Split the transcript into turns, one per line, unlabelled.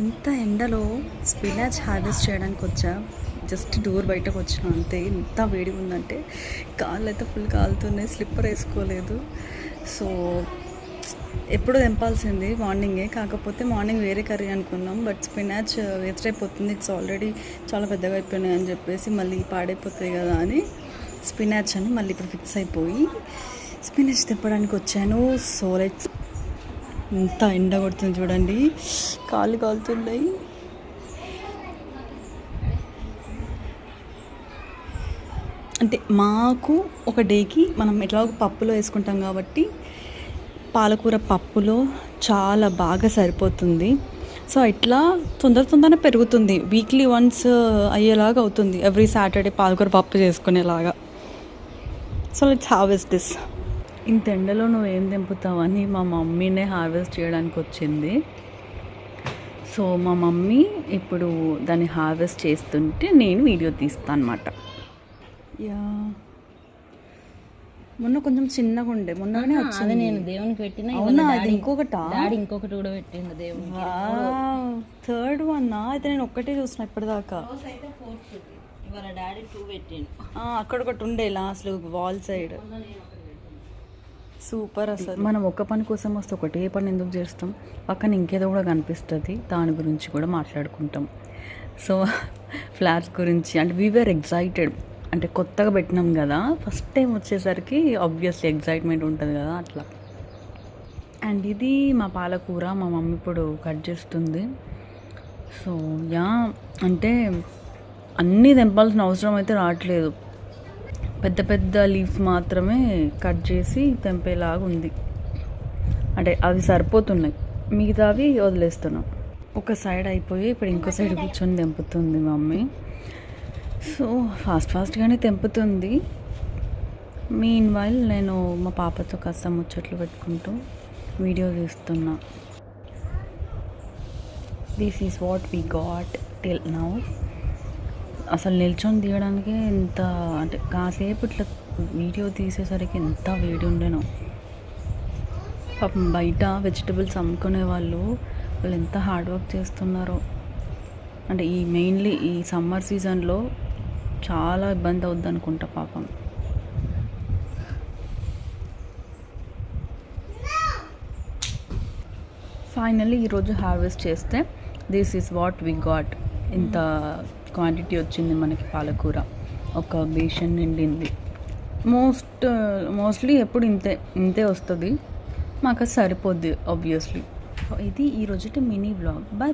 ఇంత ఎండలో spinach harvest చేయడానికి వచ్చా. జస్ట్ డోర్ బయటకు వచ్చిన అంతే. ఇంత వేడి ఉందంటే కాళ్ళు అయితే ఫుల్ కాలుతున్నాయి. స్లిప్పర్ వేసుకోలేదు. సో ఎప్పుడు తెంపాల్సింది మార్నింగే, కాకపోతే మార్నింగ్ వేరే కర్రీ అనుకున్నాం. బట్ స్పినాచ్ వేస్ట్ అయిపోతుంది, ఇట్స్ ఆల్రెడీ చాలా పెద్దగా అయిపోయినాయి అని చెప్పేసి మళ్ళీ పాడైపోతాయి కదా అని స్పినాచ్ అని మళ్ళీ ఇప్పుడు ఫిక్స్ అయిపోయి స్పినాచ్ తెంపడానికి వచ్చాను. So let's. ఇంత ఎండ కొడుతుంది చూడండి, కాళ్ళు కాలుతున్నాయి. అంటే మాకు ఒక డేకి మనం ఎట్లా పప్పులో వేసుకుంటాం కాబట్టి పాలకూర పప్పులో చాలా బాగా సరిపోతుంది. సో ఇట్లా తొందరనే పెరుగుతుంది. వీక్లీ వన్స్ అయ్యేలాగా అవుతుంది, ఎవ్రీ సాటర్డే పాలకూర పప్పు చేసుకునేలాగా. So let's harvest this. ఇంత ఎండలో నువ్వు ఏం తెంపుతావని మా మమ్మీనే హార్వెస్ట్ చేయడానికి వచ్చింది. సో మా మమ్మీ ఇప్పుడు దాన్ని హార్వెస్ట్ చేస్తుంటే నేను వీడియో తీస్తాను అన్నమాట. యా, మొన్న కొంచెం చిన్నగా ఉండే, మొన్ననే వచ్చింది.
నేను దేవునికి పెట్టిన.
అవునా, అది ఇంకొకటా?
డాడీ ఇంకొకటి కూడా పెట్టిండు దేవునికి.
థర్డ్ వన్ అయితే నేను ఒక్కటే చూసిన ఇప్పటిదాకా.
ఇవాళ డాడీ 2 పెట్టిండు.
అక్కడ ఒకటి ఉండే లాస్ట్ వాల్ సైడ్. సూపర్. అసలు మనం ఒక్క పని కోసం వస్తే ఒకటే పని ఎందుకు చేస్తాం? పక్కన ఇంకేదో కూడా కనిపిస్తుంది, దాని గురించి కూడా మాట్లాడుకుంటాం. సో ఫ్లవర్స్ గురించి అంటే వీఆర్ ఎగ్జైటెడ్. అంటే కొత్తగా పెట్టినాం కదా, ఫస్ట్ టైం వచ్చేసరికి ఆబ్వియస్లీ ఎగ్జైట్మెంట్ ఉంటుంది కదా, అట్లా. అండ్ ఇది మా పాలకూర, మా మమ్మీ ఇప్పుడు కట్ చేస్తుంది. సో యా, అంటే అన్నీ తెంపాల్సిన అవసరం అయితే రావట్లేదు, పెద్ద పెద్ద లీవ్స్ మాత్రమే కట్ చేసి తెంపేలాగా ఉంది. అంటే అవి సరిపోతున్నాయి, మిగతావి వదిలేస్తున్నాం. ఒక సైడ్ అయిపోయి ఇప్పుడు ఇంకో సైడ్ కూర్చొని తెంపుతుంది మమ్మీ. సో ఫాస్ట్గానే తెంపుతుంది. మీన్ వైల్ నేను మా పాపతో కాస్త ముచ్చట్లు పెట్టుకుంటూ వీడియో తీస్తున్నా. This is what we got till now. అసలు నిల్చొని తీయడానికి ఎంత, అంటే కాసేపు ఇట్లా వీడియో తీసేసరికి ఎంత వేడి ఉండేనో. పాపం బయట వెజిటబుల్స్ అమ్ముకునే వాళ్ళు ఎంత హార్డ్ వర్క్ చేస్తున్నారో. అంటే మెయిన్లీ ఈ సమ్మర్ సీజన్లో చాలా ఇబ్బంది అవుద్ది అనుకుంటా పాపం. ఫైనల్లీ ఈరోజు హార్వెస్ట్ చేస్తే this is what we got. ఇంత క్వాంటిటీ వచ్చింది మనకి పాలకూర, ఒక బేషన్ నిండింది. మోస్ట్లీ ఎప్పుడు ఇంతే వస్తుంది, మాకు సరిపోద్ది ఆబ్వియస్లీ. ఇది ఈరోజు మినీ వ్లాగ్. బాయ్.